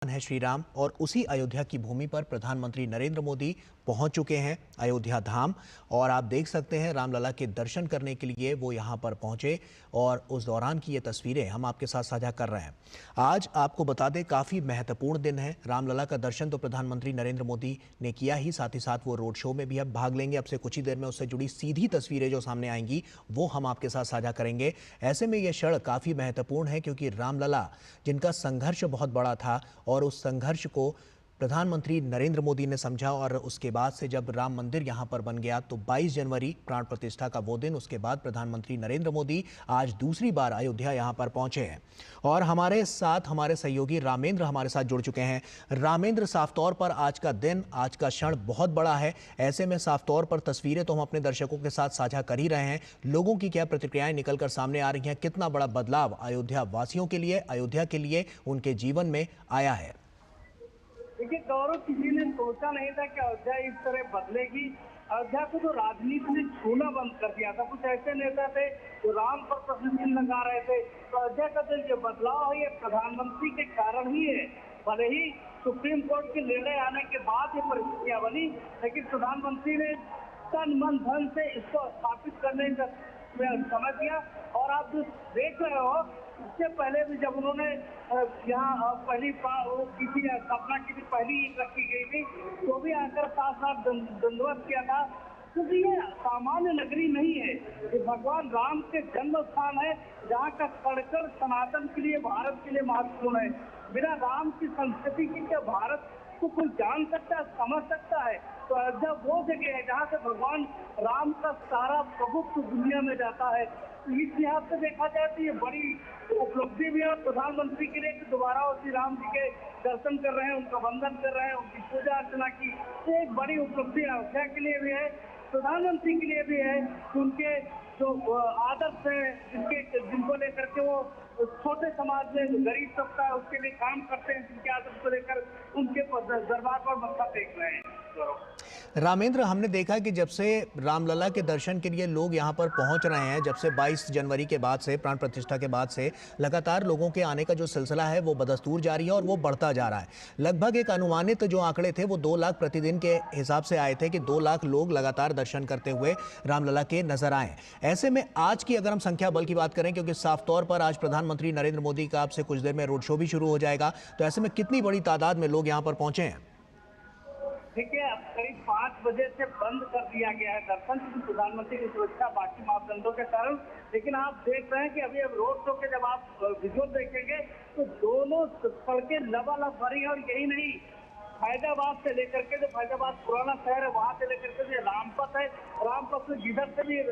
है श्री राम और उसी अयोध्या की भूमि पर प्रधानमंत्री नरेंद्र मोदी पहुंच चुके हैं अयोध्या धाम। और आप देख सकते हैं रामलला के दर्शन करने के लिए वो यहां पर पहुंचे और उस दौरान की ये तस्वीरें हम आपके साथ साझा कर रहे हैं। आज आपको बता दें काफ़ी महत्वपूर्ण दिन है। रामलला का दर्शन तो प्रधानमंत्री नरेंद्र मोदी ने किया ही, साथ ही साथ वो रोड शो में भी अब भाग लेंगे। अब से कुछ ही देर में उससे जुड़ी सीधी तस्वीरें जो सामने आएंगी वो हम आपके साथ साझा करेंगे। ऐसे में ये क्षण काफ़ी महत्वपूर्ण है क्योंकि रामलला जिनका संघर्ष बहुत बड़ा था और उस संघर्ष को प्रधानमंत्री नरेंद्र मोदी ने समझा और उसके बाद से जब राम मंदिर यहां पर बन गया तो 22 जनवरी प्राण प्रतिष्ठा का वो दिन, उसके बाद प्रधानमंत्री नरेंद्र मोदी आज दूसरी बार अयोध्या यहां पर पहुंचे हैं। और हमारे साथ हमारे सहयोगी रामेंद्र हमारे साथ जुड़ चुके हैं। रामेंद्र, साफ तौर पर आज का दिन, आज का क्षण बहुत बड़ा है। ऐसे में साफ तौर पर तस्वीरें तो हम अपने दर्शकों के साथ साझा कर ही रहे हैं। लोगों की क्या प्रतिक्रियाएं निकलकर सामने आ रही हैं, कितना बड़ा बदलाव अयोध्या वासियों के लिए, अयोध्या के लिए, उनके जीवन में आया है। देखिए गौरव, किसी ने सोचा नहीं था कि अयोध्या इस तरह बदलेगी। अयोध्या को जो राजनीति ने छूना बंद कर दिया था, कुछ ऐसे नेता थे जो राम पर प्रश्न चिन्ह लगा रहे थे। तो अयोध्या का जो बदलाव है ये प्रधानमंत्री के कारण ही है। भले ही सुप्रीम कोर्ट के निर्णय आने के बाद ये परिस्थितियां बनी, लेकिन प्रधानमंत्री ने तन मन धन से इसको स्थापित करने का समझ दिया। और आप जो देख रहे हो, इससे पहले भी जब उन्होंने यहाँ पहली की थी, स्थापना की थी, पहली ईंट रखी गई थी, तो भी आकर साथ साथ दंडवत किया था। क्योंकि ये सामान्य नगरी नहीं है, ये भगवान राम के जन्म स्थान है, जहाँ का कण सनातन के लिए, भारत के लिए महत्वपूर्ण है। बिना राम की संस्कृति की क्या भारत को कोई जान सकता है, समझ सकता है? तो अयोध्या वो जगह है जहाँ से भगवान राम का सारा प्रभुत्व दुनिया में जाता है। तो इस लिहाज से देखा जाए तो ये बड़ी उपलब्धि भी है प्रधानमंत्री के लिए कि दोबारा श्री राम जी के दर्शन कर रहे हैं, उनका वंदन कर रहे हैं, उनकी पूजा अर्चना की। तो एक बड़ी उपलब्धि अयोध्या के लिए भी है, प्रधानमंत्री के लिए भी है। उनके जो आदर्श है जिनको लेकर के वो छोटे समाज में जो गरीब तबका है उसके लिए काम करते हैं, जिनके आदर्श को लेकर उनके दरबार पर मत्था टेक रहे हैं। रामेंद्र, हमने देखा कि जब से रामलला के दर्शन के लिए लोग यहां पर पहुंच रहे हैं, जब से 22 जनवरी के बाद से, प्राण प्रतिष्ठा के बाद से लगातार लोगों के आने का जो सिलसिला है वो बदस्तूर जारी है और वो बढ़ता जा रहा है। लगभग एक अनुमानित जो आंकड़े थे वो 2 लाख प्रतिदिन के हिसाब से आए थे कि 2 लाख लोग लगातार दर्शन करते हुए रामलला के नजर आए। ऐसे में आज की अगर हम संख्या बल की बात करें, क्योंकि साफ तौर पर आज प्रधानमंत्री नरेंद्र मोदी का आपसे कुछ देर में रोड शो भी शुरू हो जाएगा, तो ऐसे में कितनी बड़ी तादाद में लोग यहाँ पर पहुंचे हैं? देखिए, अब करीब 5 बजे से बंद कर दिया गया है दर्शन, क्योंकि प्रधानमंत्री की सुरक्षा बाकी मापदंडों के कारण। लेकिन आप देख रहे हैं कि अभी अब रोड शो के जब आप विजुअल देखेंगे तो दोनों सड़कें लबालब भरी है। और यही नहीं, फैजाबाद से लेकर के, जो फैजाबाद पुराना शहर है, वहां से लेकर के जो रामपथ है, रामपथ से जिधर से भी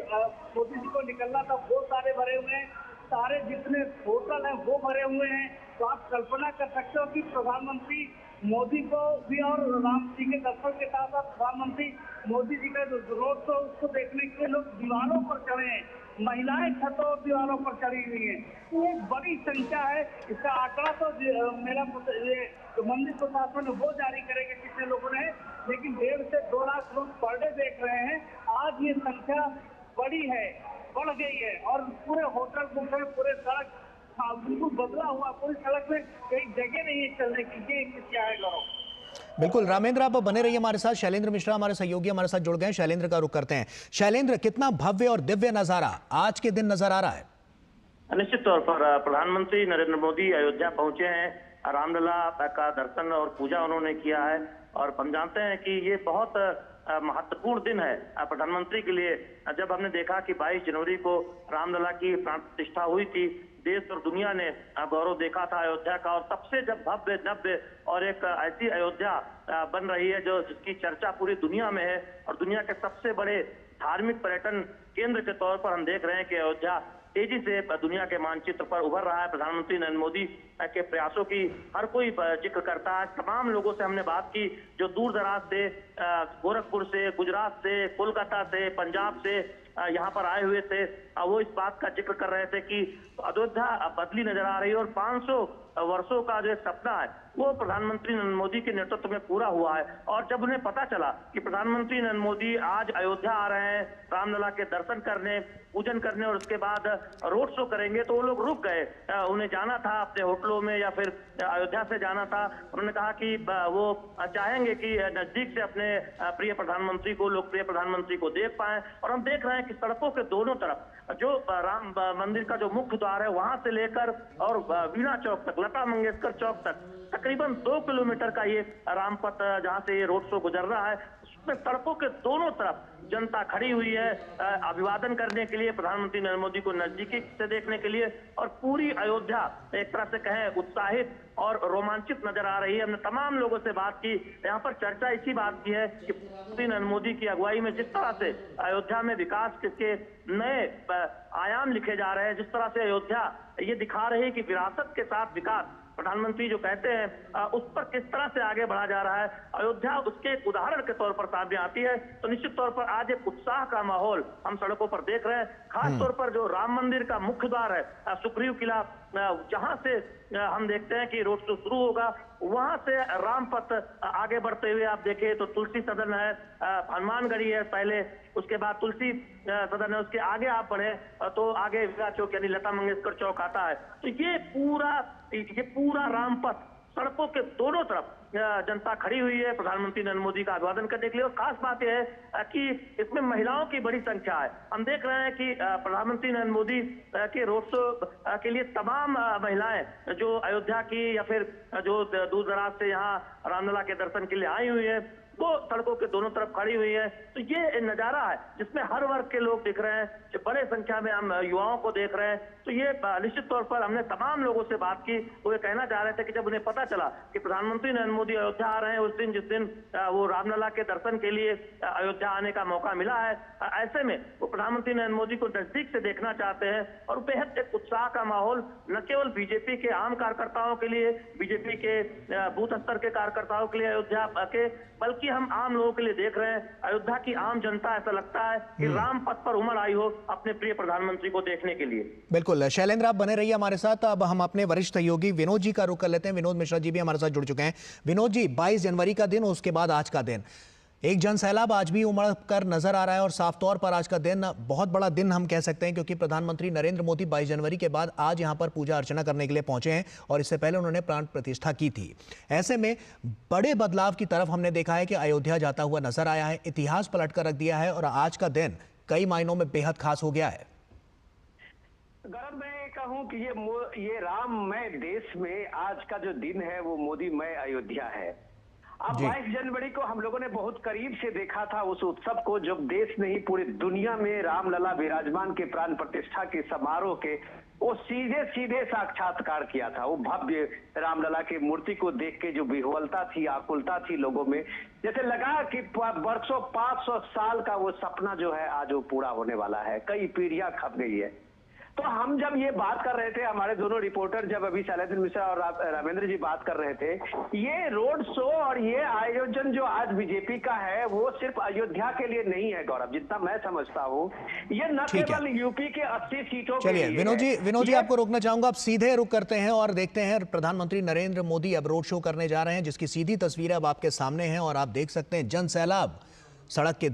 मोदी जी को निकलना था वो सारे भरे हुए हैं। सारे जितने होटल हैं वो भरे हुए हैं। तो आप कल्पना कर सकते हो कि प्रधानमंत्री मोदी को भी और राम जी के दर्शन के साथ साथ प्रधानमंत्री मोदी जी का जो रोड शो उसको देखने के लिए लोग दीवारों पर चढ़े हैं, महिलाएं छतों और दीवारों पर चढ़ी हुई हैं। तो एक बड़ी संख्या है। इसका आंकड़ा तो मेरा मंदिर प्रशासन ने वो जारी करेगा कितने लोगों ने, लेकिन 1.5 से 2 लाख लोग पर डे देख रहे हैं। आज ये संख्या बड़ी है, बढ़ गई है। और पूरे होटल बुक है, पूरे सड़क बिल्कुल बदला हुआ, पूरी सड़क में कई जगह नहीं है चलने की। ये क्या है गौरव? बिल्कुल रामेंद्र, आप बने रहिए हमारे साथ। शैलेंद्र मिश्रा हमारे सहयोगी हमारे साथ जुड़ गए हैं, शैलेंद्र का रुख करते हैं। शैलेंद्र, कितना भव्य और दिव्य नजारा आज के दिन नजर आ रहा है? निश्चित तौर पर प्रधानमंत्री नरेंद्र मोदी अयोध्या पहुंचे हैं। रामलला का दर्शन और पूजा उन्होंने किया है। और हम जानते हैं कि ये बहुत महत्वपूर्ण दिन है प्रधानमंत्री के लिए। जब हमने देखा कि 22 जनवरी को रामलला की प्राण प्रतिष्ठा हुई थी, देश और दुनिया ने गौरव देखा था अयोध्या का। और सबसे जब भव्य नव्य और एक ऐसी अयोध्या बन रही है जो जिसकी चर्चा पूरी दुनिया में है और दुनिया के सबसे बड़े धार्मिक पर्यटन केंद्र के तौर पर हम देख रहे हैं कि अयोध्या तेजी से दुनिया के मानचित्र पर उभर रहा है। प्रधानमंत्री नरेंद्र मोदी के प्रयासों की हर कोई जिक्र करता है। तमाम लोगों से हमने बात की जो दूर दराज से, गोरखपुर से, गुजरात से, कोलकाता से, पंजाब से यहाँ पर आए हुए थे। वो इस बात का जिक्र कर रहे थे कि अयोध्या बदली नजर आ रही है और 500 वर्षों का जो सपना है वो प्रधानमंत्री नरेंद्र मोदी के नेतृत्व में पूरा हुआ है। और जब उन्हें पता चला कि प्रधानमंत्री नरेंद्र मोदी आज अयोध्या आ रहे हैं रामलला के दर्शन करने, पूजन करने और उसके बाद रोड शो करेंगे, तो वो लोग रुक गए। उन्हें जाना था अपने होटलों में या फिर अयोध्या से जाना था। उन्होंने कहा कि वो चाहेंगे कि नजदीक से अपने प्रिय प्रधानमंत्री को, लोकप्रिय प्रधानमंत्री को देख पाए। और हम देख रहे हैं कि सड़कों के दोनों तरफ जो राम मंदिर का जो मुख्य द्वार है वहां से लेकर और वीणा चौक तक, लता मंगेशकर चौक तक तकरीबन 2 किलोमीटर का ये रामपथ जहां से ये रोड शो गुजर रहा है, उसमें सड़कों के दोनों तरफ जनता खड़ी हुई है अभिवादन करने के लिए, प्रधानमंत्री नरेंद्र मोदी को नजदीकी से देखने के लिए। और पूरी अयोध्या एक तरह से कहें उत्साहित और रोमांचित नजर आ रही है। हमने तमाम लोगों से बात की, यहाँ पर चर्चा इसी बात की है कि प्रधानमंत्री नरेंद्र मोदी की अगुवाई में जिस तरह से अयोध्या में विकास के नए आयाम लिखे जा रहे हैं, जिस तरह से अयोध्या ये दिखा रही है कि विरासत के साथ विकास प्रधानमंत्री जो कहते हैं उस पर किस तरह से आगे बढ़ा जा रहा है, अयोध्या उसके एक उदाहरण के तौर पर सामने आती है। तो निश्चित तौर पर आज एक उत्साह का माहौल हम सड़कों पर देख रहे हैं। खास तौर पर जो राम मंदिर का मुख्य द्वार है सुग्रीव किला, जहां से हम देखते हैं कि रोड शो शुरू होगा, वहां से रामपथ आगे बढ़ते हुए आप देखें तो तुलसी सदन है, हनुमानगढ़ी है पहले, उसके बाद तुलसी सदन है, उसके आगे आप बढ़े तो आगे वीणा चौक यानी लता मंगेशकर चौक आता है। तो ये पूरा रामपथ सड़कों के दोनों तरफ जनता खड़ी हुई है प्रधानमंत्री नरेंद्र मोदी का अभिवादन करने के लिए। और खास बात यह है कि इसमें महिलाओं की बड़ी संख्या है। हम देख रहे हैं कि प्रधानमंत्री नरेंद्र मोदी के रोड शो के लिए तमाम महिलाएं जो अयोध्या की या फिर जो दूर दराज से यहाँ रामलला के दर्शन के लिए आई हुई है, वो सड़कों के दोनों तरफ खड़ी हुई है। तो ये नजारा है जिसमें हर वर्ग के लोग दिख रहे हैं, जो बड़े संख्या में हम युवाओं को देख रहे हैं। तो ये निश्चित तौर पर हमने तमाम लोगों से बात की, वो ये कहना चाह रहे थे कि जब उन्हें पता चला कि प्रधानमंत्री नरेंद्र मोदी अयोध्या आ रहे हैं उस दिन जिस दिन वो रामलला के दर्शन के लिए अयोध्या आने का मौका मिला है, ऐसे में वो प्रधानमंत्री नरेंद्र मोदी को नजदीक से देखना चाहते हैं। और बेहद एक उत्साह का माहौल न केवल बीजेपी के आम कार्यकर्ताओं के लिए, बीजेपी के बूथ स्तर के कार्यकर्ताओं के लिए अयोध्या के, बल्कि हम आम लोगों के लिए देख रहे हैं। अयोध्या की आम जनता ऐसा लगता है कि राम पथ पर उमड़ आई हो अपने प्रिय प्रधानमंत्री को देखने के लिए। बिल्कुल शैलेंद्र, आप बने रहिए हमारे साथ। अब हम अपने वरिष्ठ सहयोगी विनोद जी का रुख कर लेते हैं। विनोद मिश्रा जी भी हमारे साथ जुड़ चुके हैं। विनोद जी, 22 जनवरी का दिन, उसके बाद आज का दिन, एक जन सैलाब आज भी उमड़ कर नजर आ रहा है और साफ तौर पर आज का दिन बहुत बड़ा दिन हम कह सकते हैं, क्योंकि प्रधानमंत्री नरेंद्र मोदी 22 जनवरी के बाद आज यहां पर पूजा अर्चना करने के लिए पहुंचे हैं और इससे पहले उन्होंने प्राण प्रतिष्ठा की थी। ऐसे में बड़े बदलाव की तरफ हमने देखा है कि अयोध्या जाता हुआ नजर आया है, इतिहास पलट कर रख दिया है और आज का दिन कई मायनों में बेहद खास हो गया है। गौरव, मैं कहूं कि ये राममय देश में आज का जो दिन है वो मोदीमय अयोध्या है। अब 22 जनवरी को हम लोगों ने बहुत करीब से देखा था उस उत्सव को, जब देश नहीं पूरी दुनिया में रामलला विराजमान के प्राण प्रतिष्ठा के समारोह के वो सीधे साक्षात्कार किया था। वो भव्य रामलला की मूर्ति को देख के जो विह्वलता थी, आकुलता थी लोगों में, जैसे लगा कि वर्षों 500 साल का वो सपना जो है आज वो पूरा होने वाला है, कई पीढ़ियां खप गई है। तो हम जब ये बात कर रहे थे, हमारे दोनों रिपोर्टर जब अभी शैलेंद्र मिश्रा और रामेंद्र जी बात कर रहे थे, ये रोड शो और ये आयोजन जो आज बीजेपी का है वो सिर्फ अयोध्या के लिए नहीं है गौरव, जितना मैं समझता हूँ। ये न केवल यूपी के 80 सीटों के लिए। विनोद जी आपको रोकना चाहूंगा। आप सीधे रुक करते हैं और देखते हैं प्रधानमंत्री नरेंद्र मोदी अब रोड शो करने जा रहे हैं, जिसकी सीधी तस्वीर अब आपके सामने है और आप देख सकते हैं जन सैलाब सड़क के